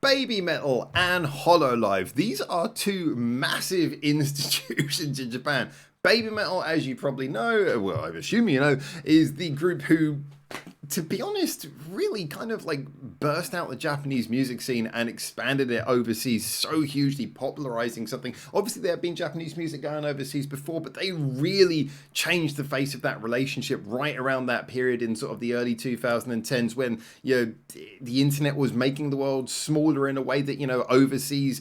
Babymetal and Hololive. These are two massive institutions in Japan. Babymetal, as you probably know, well, I'm assuming you know, is the group who, to be honest, really kind of like burst out the Japanese music scene and expanded it overseas so hugely, popularizing something. Obviously, there had been Japanese music going overseas before, but they really changed the face of that relationship right around that period in sort of the early 2010s when, you know, the internet was making the world smaller in a way that, you know, overseas,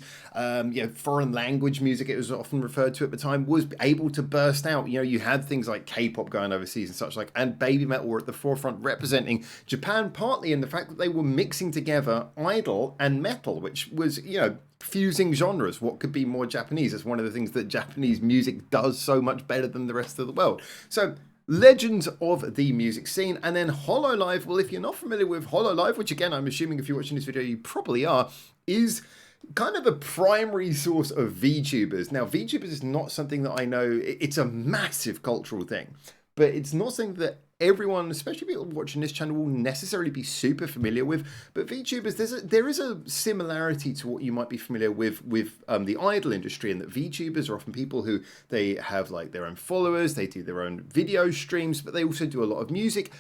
foreign language music, it was often referred to at the time, was able to burst out. You know, you had things like K-pop going overseas and such like, and Babymetal were at the forefront representing Japan, partly in the fact that they were mixing together idol and metal, which was, you know, fusing genres. What could be more Japanese? It's one of the things that Japanese music does so much better than the rest of the world. So legends of the music scene. And then Hololive, well, if you're not familiar with Hololive, which again, I'm assuming if you're watching this video, you probably are, is kind of a primary source of VTubers. Now, VTubers is not something that I know, it's a massive cultural thing, but it's not something that everyone, especially people watching this channel, will necessarily be super familiar with. But VTubers, there is a similarity to what you might be familiar with the idol industry, and that VTubers are often people who they have like their own followers, they do their own video streams, but they also do a lot of music.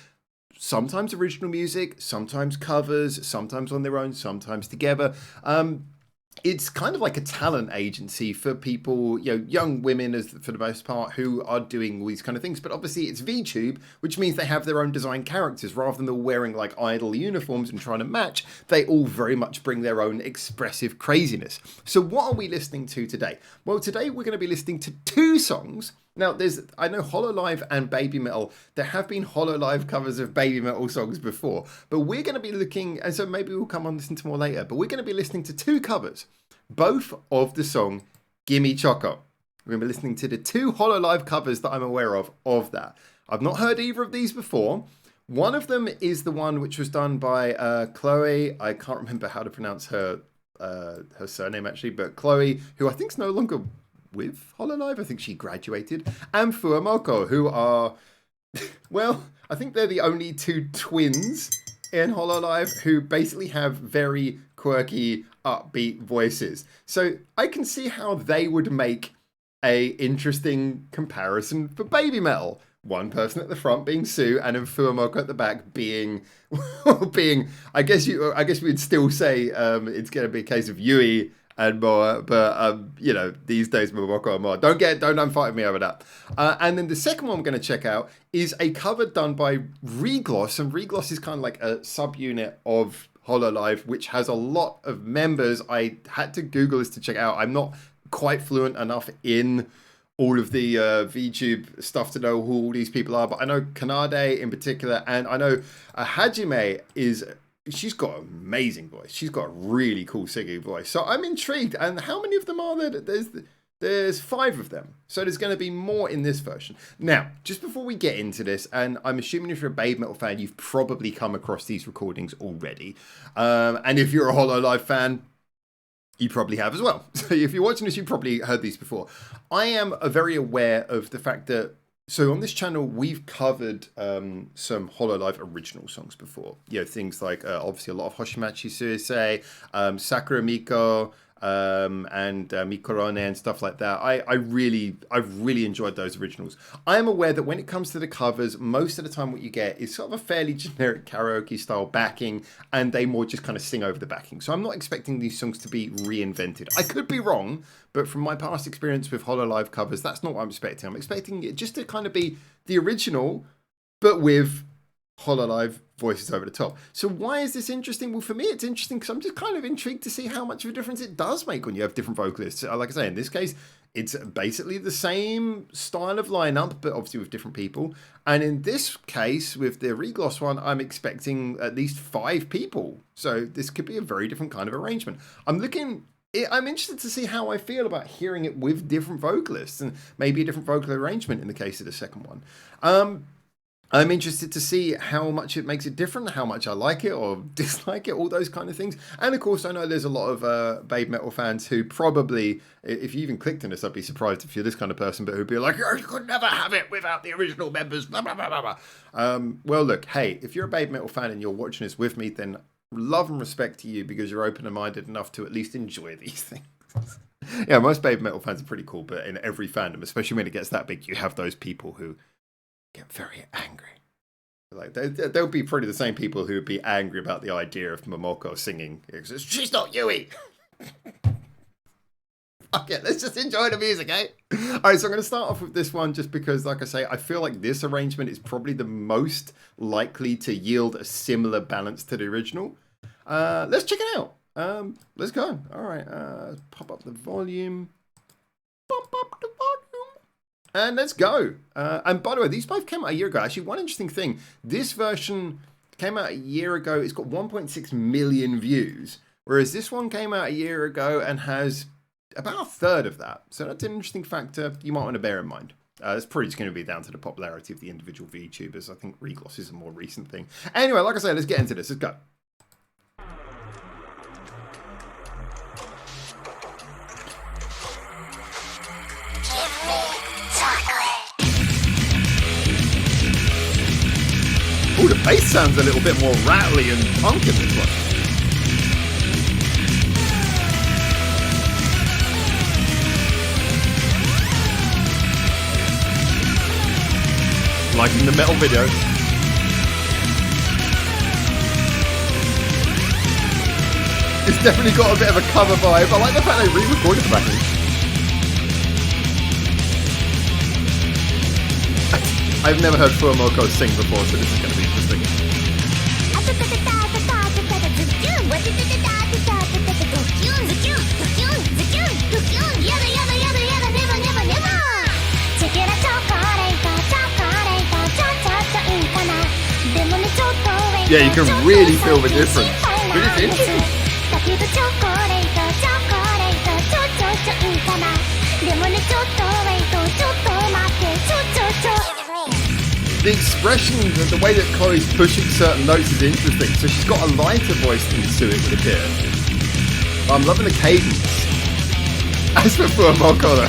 Sometimes original music, sometimes covers, sometimes on their own, sometimes together. It's kind of like a talent agency for people, you know, young women as for the most part, who are doing all these kind of things. But obviously it's VTube, which means they have their own design characters. Rather than all wearing like idol uniforms and trying to match, they all very much bring their own expressive craziness. So what are we listening to today? Well, today we're going to be listening to two songs. Now, I know Hololive and Babymetal, there have been Hololive covers of Babymetal songs before, but we're going to be looking, and so maybe we'll come on listen to more later, but we're going to be listening to two covers, both of the song Gimme Chocolate. We're going to be listening to the two Hololive covers that I'm aware of that. I've not heard either of these before. One of them is the one which was done by Chloe. I can't remember how to pronounce her surname actually, but Chloe, who I think is no longer with Hololive. I think she graduated. And Fuwamoco, who are, well, I think they're the only two twins in Hololive who basically have very quirky, upbeat voices. So I can see how they would make a interesting comparison for Babymetal. One person at the front being Sue, and then Fuwamoco at the back being, I guess we'd still say it's going to be a case of Yui and more, but you know, these days Momoko and more. Don't fight me over that. And then the second one we're going to check out is a cover done by ReGLOSS, and ReGLOSS is kind of like a subunit of Hololive, which has a lot of members. I had to Google this to check out. I'm not quite fluent enough in all of the VTube stuff to know who all these people are, but I know Candid in particular, and I know Hajime she's got an amazing voice. She's got a really cool singing voice. So I'm intrigued. And how many of them are there? There's 5 of them. So there's going to be more in this version. Now, just before we get into this, and I'm assuming if you're a Babymetal fan, you've probably come across these recordings already. And if you're a Hololive fan, you probably have as well. So if you're watching this, you've probably heard these before. I am very aware of the fact that, so on this channel, we've covered some Hololive original songs before. You know, things like, obviously, a lot of Hoshimachi Suisei, Sakura Miko, and Mikorone and stuff like that. I've really enjoyed those originals. I am aware that when it comes to the covers, most of the time what you get is sort of a fairly generic karaoke style backing, and they more just kind of sing over the backing. So I'm not expecting these songs to be reinvented. I could be wrong, but from my past experience with Hololive covers, that's not what I'm expecting. I'm expecting it just to kind of be the original, but with Hololive voices over the top. So why is this interesting? Well, for me, it's interesting because I'm just kind of intrigued to see how much of a difference it does make when you have different vocalists. Like I say, in this case, it's basically the same style of lineup, but obviously with different people. And in this case, with the ReGLOSS one, I'm expecting at least 5 people. So this could be a very different kind of arrangement. I'm interested to see how I feel about hearing it with different vocalists and maybe a different vocal arrangement in the case of the second one. I'm interested to see how much it makes it different, how much I like it or dislike it, all those kind of things. And of course, I know there's a lot of Babymetal fans who probably, if you even clicked on this, I'd be surprised if you're this kind of person, but who'd be like, oh, you could never have it without the original members, blah, blah, blah, blah, blah. Well, look, hey, if you're a Babymetal fan and you're watching this with me, then love and respect to you because you're open and minded enough to at least enjoy these things. Yeah, most Baby Metal fans are pretty cool, but in every fandom, especially when it gets that big, you have those people who get very angry. Like they'll be probably the same people who would be angry about the idea of Momoko singing. She's not Yui. Fuck it, let's just enjoy the music, eh? All right, so I'm going to start off with this one just because, like I say, I feel like this arrangement is probably the most likely to yield a similar balance to the original. Let's check it out. Let's go. All right, pop up the volume. Pop up the volume. And let's go. And by the way, these both came out a year ago. Actually, one interesting thing. This version came out a year ago. It's got 1.6 million views. Whereas this one came out a year ago and has about a third of that. So that's an interesting factor you might want to bear in mind. It's probably just going to be down to the popularity of the individual VTubers. I think ReGLOSS is a more recent thing. Anyway, like I say, let's get into this. Let's go. Oh, the bass sounds a little bit more rattly and punk in this one. Like in the metal video. It's definitely got a bit of a cover vibe. I like the fact they re-recorded the backing. I've never heard Fuwamoco sing before, so this is going to be interesting. Yeah, you can really feel the difference. But it's interesting. The expression, the way that Chloe's pushing certain notes is interesting. So she's got a lighter voice into it, would appear. I'm loving the cadence. As for Fuwamoco, though,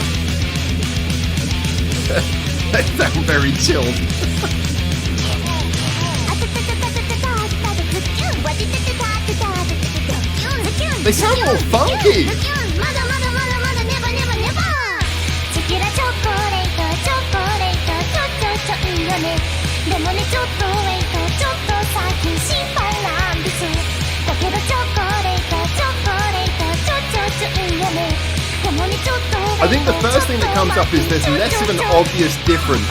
they sound very chilled. They sound more funky. I think the first thing that comes up is there's less of an obvious difference.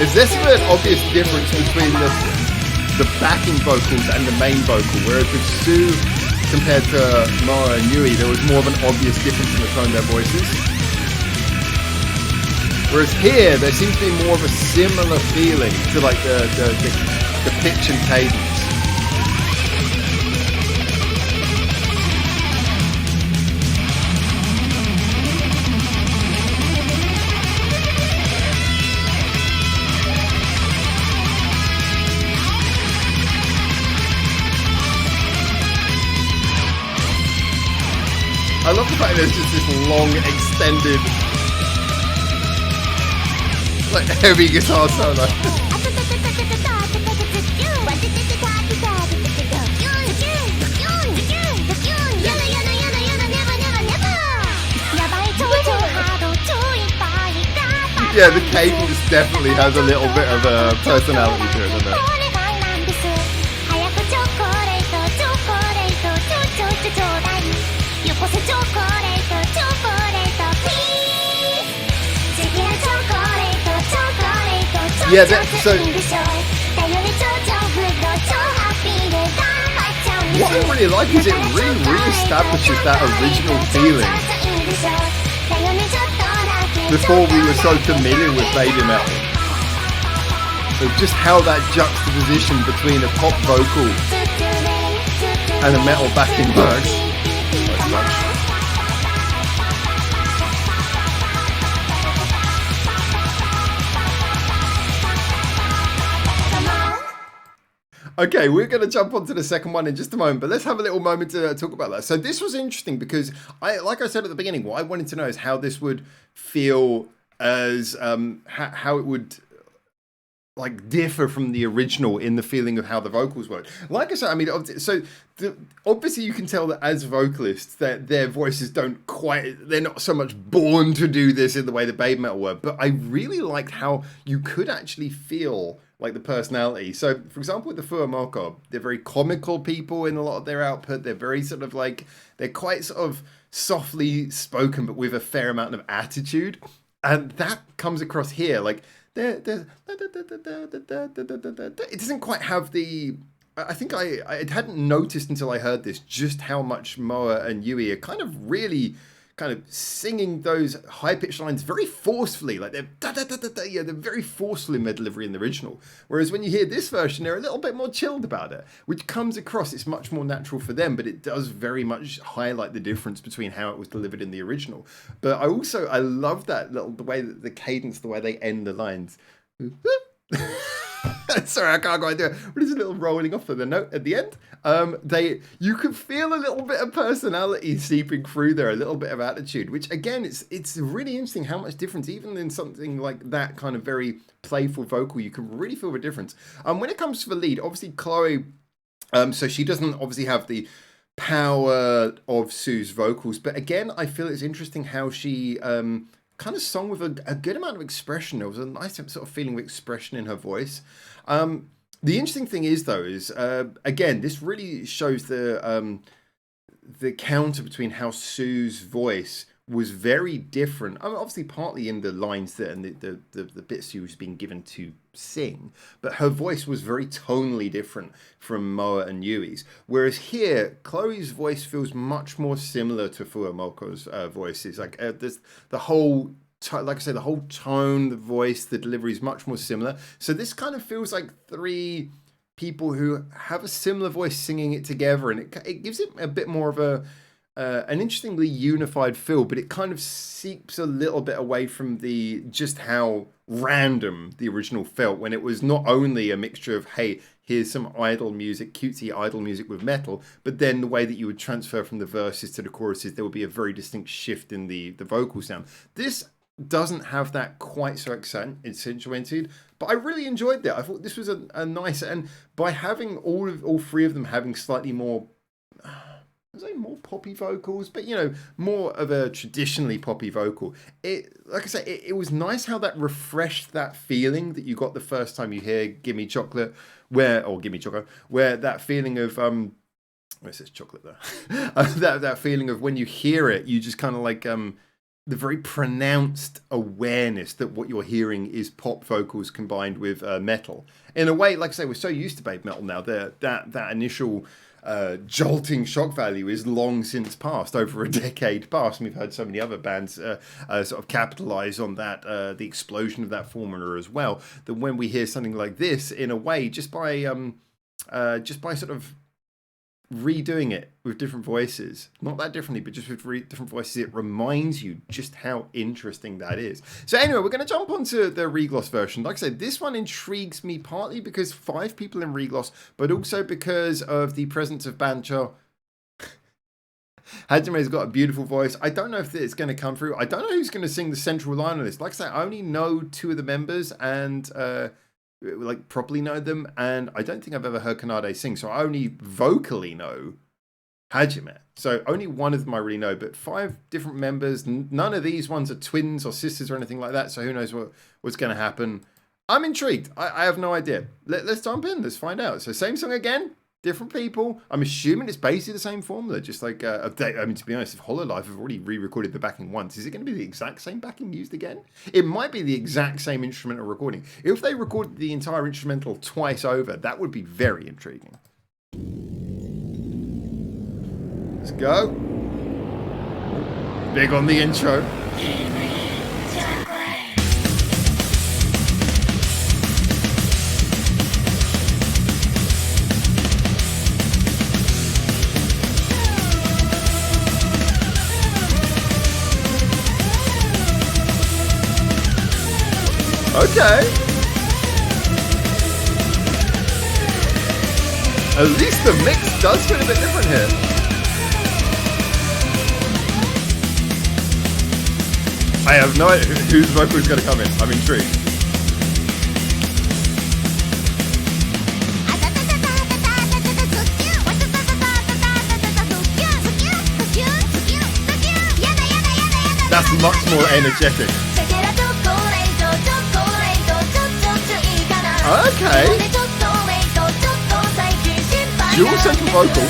There's less of an obvious difference between the backing vocals and the main vocal, whereas with Sue compared to Mara and Yui, there was more of an obvious difference in the tone of their voices. Whereas here, there seems to be more of a similar feeling to like the pitch and cadence. I love the fact there's just this long, extended, like, heavy guitar solo. Yeah, the cadence definitely has a little bit of a personality to it, doesn't it? Yeah, so what I really like is it re-establishes that original feeling before we were so familiar with Babymetal. So just how that juxtaposition between a pop vocal and a metal backing works. Okay, we're going to jump onto the second one in just a moment, but let's have a little moment to talk about that. So this was interesting because, like I said at the beginning, what I wanted to know is how this would feel as, how it would like differ from the original in the feeling of how the vocals work. Like I said, I mean, so obviously you can tell that as vocalists that their voices they're not so much born to do this in the way that Babymetal were, but I really liked how you could actually feel like the personality. So for example, with the Fuwamoco, they're very comical people in a lot of their output. They're very sort of like, they're quite sort of softly spoken, but with a fair amount of attitude. And that comes across here. Like, it doesn't quite have the... I think I hadn't noticed until I heard this just how much Moa and Yui are kind of really kind of singing those high-pitched lines very forcefully. Like they're very forceful in their delivery in the original. Whereas when you hear this version, they're a little bit more chilled about it, which comes across. It's much more natural for them, but it does very much highlight the difference between how it was delivered in the original. But I love that the way that the cadence, the way they end the lines. Sorry, I can't quite do it. But it's a little rolling off of the note at the end. You could feel a little bit of personality seeping through there, a little bit of attitude, which again, it's really interesting how much difference, even in something like that kind of very playful vocal, you can really feel the difference. When it comes to the lead, obviously Chloe, so she doesn't obviously have the power of Sue's vocals, but again, I feel it's interesting how she kind of sung with a good amount of expression. There was a nice sort of feeling of expression in her voice. The interesting thing is, though, is again, this really shows the counter between how Sue's voice was very different. I mean, obviously, partly in the lines that and the bits she was being given to sing, but her voice was very tonally different from Moa and Yui's. Whereas here, Chloe's voice feels much more similar to Fuwamoco's voices. Like there's the whole. Like I say, the whole tone, the voice, the delivery is much more similar. So this kind of feels like three people who have a similar voice singing it together, and it gives it a bit more of an interestingly unified feel, but it kind of seeps a little bit away from just how random the original felt, when it was not only a mixture of, hey, here's some idle music, cutesy idle music with metal, but then the way that you would transfer from the verses to the choruses, there would be a very distinct shift in the vocal sound. This doesn't have that quite so accentuated, but I really enjoyed that. I thought this was a nice, and by having all three of them having slightly more, I say more poppy vocals, but more of a traditionally poppy vocal. Like I say, it was nice how that refreshed that feeling that you got the first time you hear Gimme Chocolate, or Gimme Choco, where that feeling of where it says chocolate there, that feeling of when you hear it, you just kind of like the very pronounced awareness that what you're hearing is pop vocals combined with metal. In a way, like I say, we're so used to Babymetal now that initial jolting shock value is long since passed, over a decade past, and we've heard so many other bands sort of capitalize on that, the explosion of that formula as well, that when we hear something like this, in a way, just by sort of redoing it with different voices, not that differently, but just with different voices, it reminds you just how interesting that is. So anyway, we're going to jump onto the ReGLOSS version. Like I said, this one intrigues me partly because 5 people in ReGLOSS, but also because of the presence of Bancho. Hajime's got a beautiful voice. I don't know if it's going to come through. I don't know who's going to sing the central line on this. Like I said, I only know 2 of the members and like properly know them, and I don't think I've ever heard Candid sing, so I only vocally know Hajime. So only one of them I really know, but 5 different members. None of these ones are twins or sisters or anything like that, so who knows what's going to happen. I'm intrigued. I have no idea. Let's jump in. Let's find out. So same song again, different people. I'm assuming it's basically the same formula, just like, I mean, to be honest, if Hololive have already re-recorded the backing once, is it going to be the exact same backing used again? It might be the exact same instrumental recording. If they recorded the entire instrumental twice over, that would be very intriguing. Let's go. Big on the intro. Okay. At least the mix does feel a bit different here. I have no idea whose vocal is going to come in. I'm intrigued. much more energetic. Okay. Dual central vocal.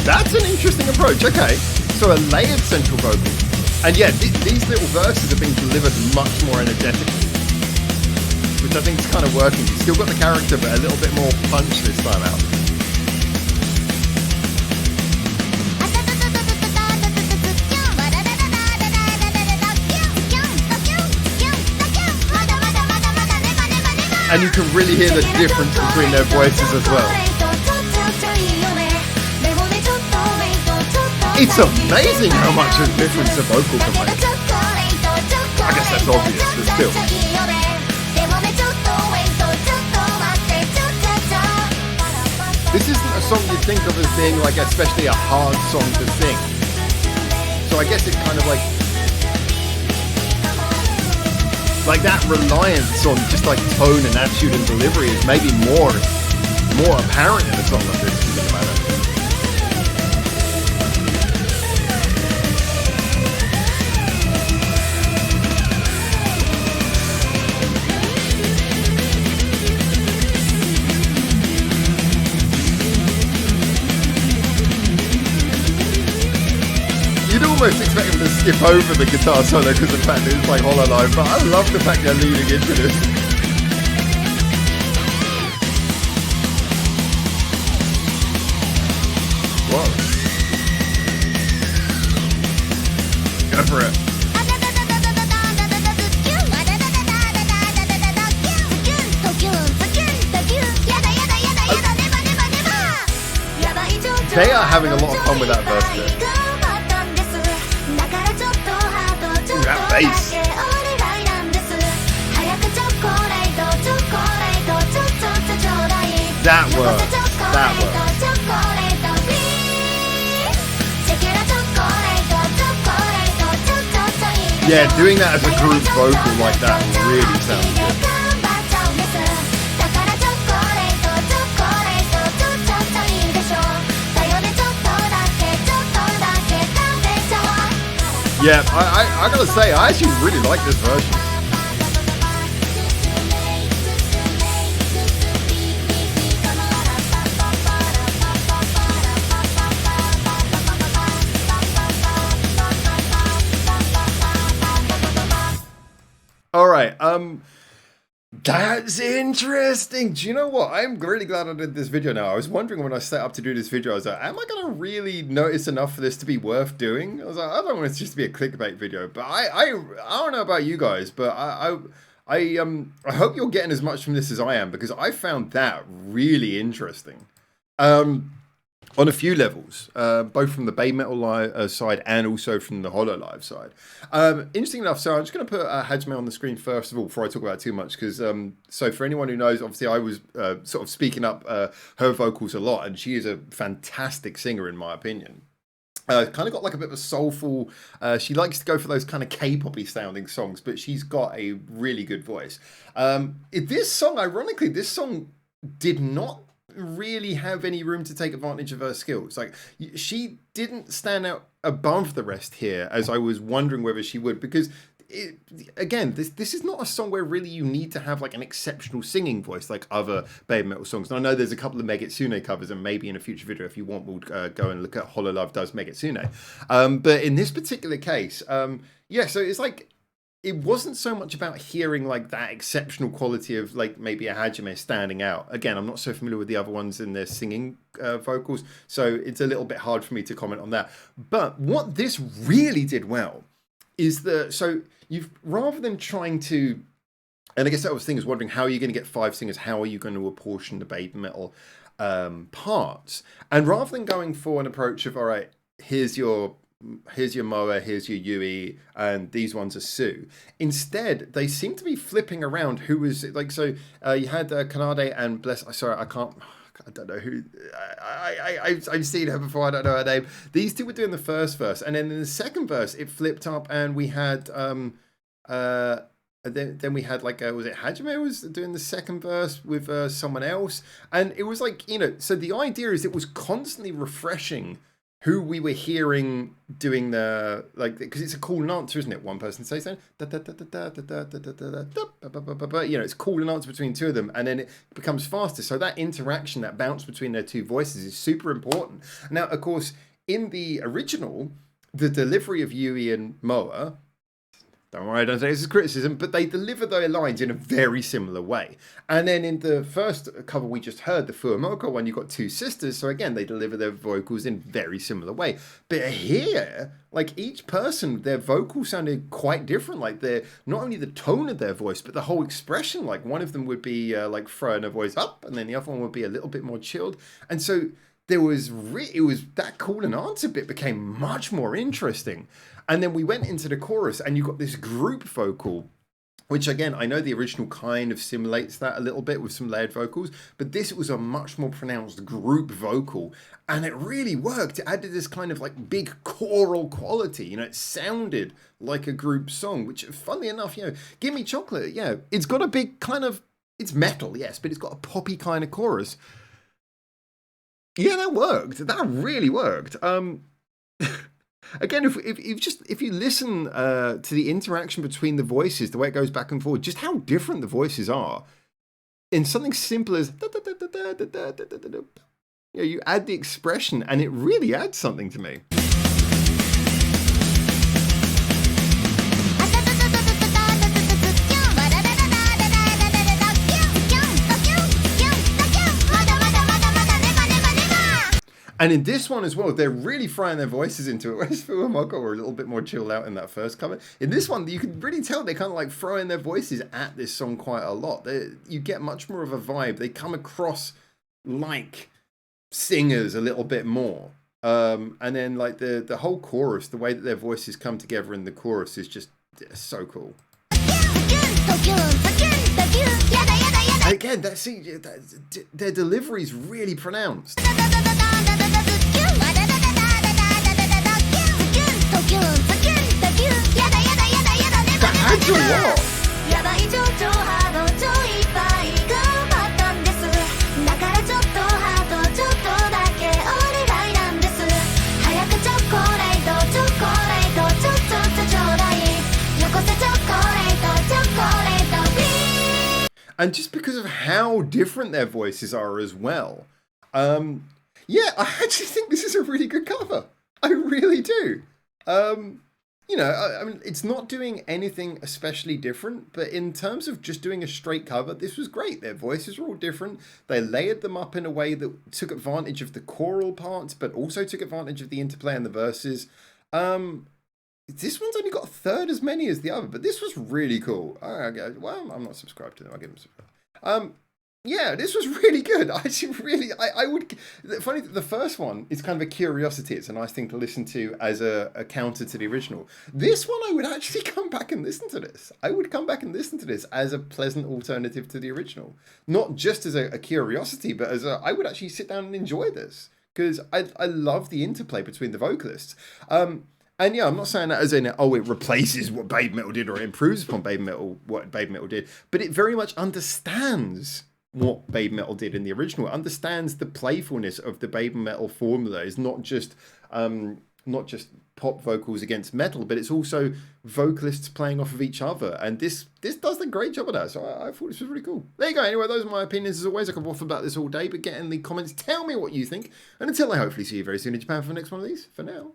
That's an interesting approach. Okay. So a layered central vocal. And yeah, these little verses have been delivered much more energetically, which I think is kind of working. You've still got the character, but a little bit more punch this time out. And you can really hear the difference between their voices as well. It's amazing how much of a difference a vocal can make. I guess that's obvious, but still. This isn't a song you'd think of as being like especially a hard song to sing. So I guess it's kind of like that reliance on just like tone and attitude and delivery is maybe more apparent in a song like this, if you think about it. You'd almost expect him to skip over the guitar solo because of the fact that it's like Hololive, but I love the fact they're leading into this. Whoa. Go for it. They are having a lot of fun with that verse there. That bass. That works. That works. Yeah, doing that as a group vocal like that really sounds good. Yeah, I gotta say, I actually really like this version. All right, that's interesting. Do you know what? I'm really glad I did this video now. I was wondering when I set up to do this video, I was like, am I going to really notice enough for this to be worth doing? I was like, I don't want it just to be a clickbait video. But I don't know about you guys, but I hope you're getting as much from this as I am, because I found that really interesting. On a few levels, both from the Babymetal side and also from the Hololive side. Interesting enough, so I'm just going to put Hajime on the screen first of all before I talk about it too much, because so for anyone who knows, obviously I was sort of speaking up her vocals a lot, and she is a fantastic singer in my opinion. Kind of got like a bit of a soulful, she likes to go for those kind of K-poppy sounding songs, but she's got a really good voice. This song, ironically, this song did not really have any room to take advantage of her skills. Like, she didn't stand out above the rest here, as I was wondering whether she would, because again, this is not a song where really you need to have like an exceptional singing voice like other Babymetal songs. And I know there's a couple of Megitsune covers, and maybe in a future video, if you want, we'll go and look at Hololive does Megitsune. But in this particular case, yeah, so it's like, it wasn't so much about hearing like that exceptional quality of like maybe a Hajime standing out. Again, I'm not so familiar with the other ones in their singing vocals, so it's a little bit hard for me to comment on that. But what this really did well is so you've, rather than trying to, and I guess that was the thing, is wondering how are you going to get 5 singers, how are you going to apportion the Babymetal parts, and rather than going for an approach of, all right, here's your Moa, here's your Yui, and these ones are Sue. Instead, they seem to be flipping around who was like, so you had Candid and sorry, I don't know who, I've seen her before, I don't know her name. These two were doing the first verse, and then in the second verse, it flipped up, and we had, then we had like was it Hajime was doing the second verse with someone else, and it was like, you know, so the idea is it was constantly refreshing who we were hearing doing the, like, because it's a call and answer, isn't it? One person says something, you know, it's call and answer between two of them, and then it becomes faster. So that interaction, that bounce between their two voices is super important. Now, of course, in the original, the delivery of Yui and Moa, don't worry, I don't say this is criticism, but they deliver their lines in a very similar way. And then in the first cover we just heard, the Fuwamoco one, you've got two sisters, so again, they deliver their vocals in very similar way. But here, like, each person, their vocals sounded quite different. Like, they're not only the tone of their voice, but the whole expression. Like, one of them would be like throwing her voice up, and then the other one would be a little bit more chilled. And so there was it was that call and answer bit became much more interesting. And then we went into the chorus, and you got this group vocal, which again, I know the original kind of simulates that a little bit with some layered vocals, but this was a much more pronounced group vocal, and it really worked. It added this kind of like big choral quality, you know, it sounded like a group song, which, funnily enough, you know, Gimme Chocolate, yeah, it's got a big kind of, it's metal, yes, but it's got a poppy kind of chorus. Yeah, that worked. That really worked. Again, if you listen to the interaction between the voices, the way it goes back and forward, just how different the voices are, in something simple as you know, you add the expression, and it really adds something to me. And in this one as well, they're really throwing their voices into it. Whereas Fuwamoco were a little bit more chilled out in that first cover. In this one, you can really tell they're kind of like throwing their voices at this song quite a lot. You get much more of a vibe. They come across like singers a little bit more. And then like the whole chorus, the way that their voices come together in the chorus is just so cool. And again, their delivery is really pronounced. That adds a lot. And just because of how different their voices are as well. Yeah, I actually think this is a really good cover. I really do. You know, I mean, it's not doing anything especially different, but in terms of just doing a straight cover, this was great. Their voices were all different. They layered them up in a way that took advantage of the choral parts, but also took advantage of the interplay and the verses. This one's only got a third as many as the other, but this was really cool. Well, I'm not subscribed to them. I'll give them subscribe. Yeah, this was really good. I actually really, I would. Funny that the first one is kind of a curiosity. It's a nice thing to listen to as a counter to the original. This one, I would actually come back and listen to this. I would come back and listen to this as a pleasant alternative to the original. Not just as a curiosity, but as I would actually sit down and enjoy this. Because I love the interplay between the vocalists. And yeah, I'm not saying that as in, oh, it replaces what Babymetal did or it improves upon what Babymetal did. But it very much understands what Babymetal did in the original. It understands the playfulness of the Babymetal formula. It's not just pop vocals against metal, but it's also vocalists playing off of each other. And this does a great job of that. So I thought this was really cool. There you go. Anyway, those are my opinions. As always, I could waffle about this all day, but get in the comments. Tell me what you think. And until I hopefully see you very soon in Japan for the next one of these, for now,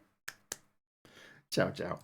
ciao, ciao.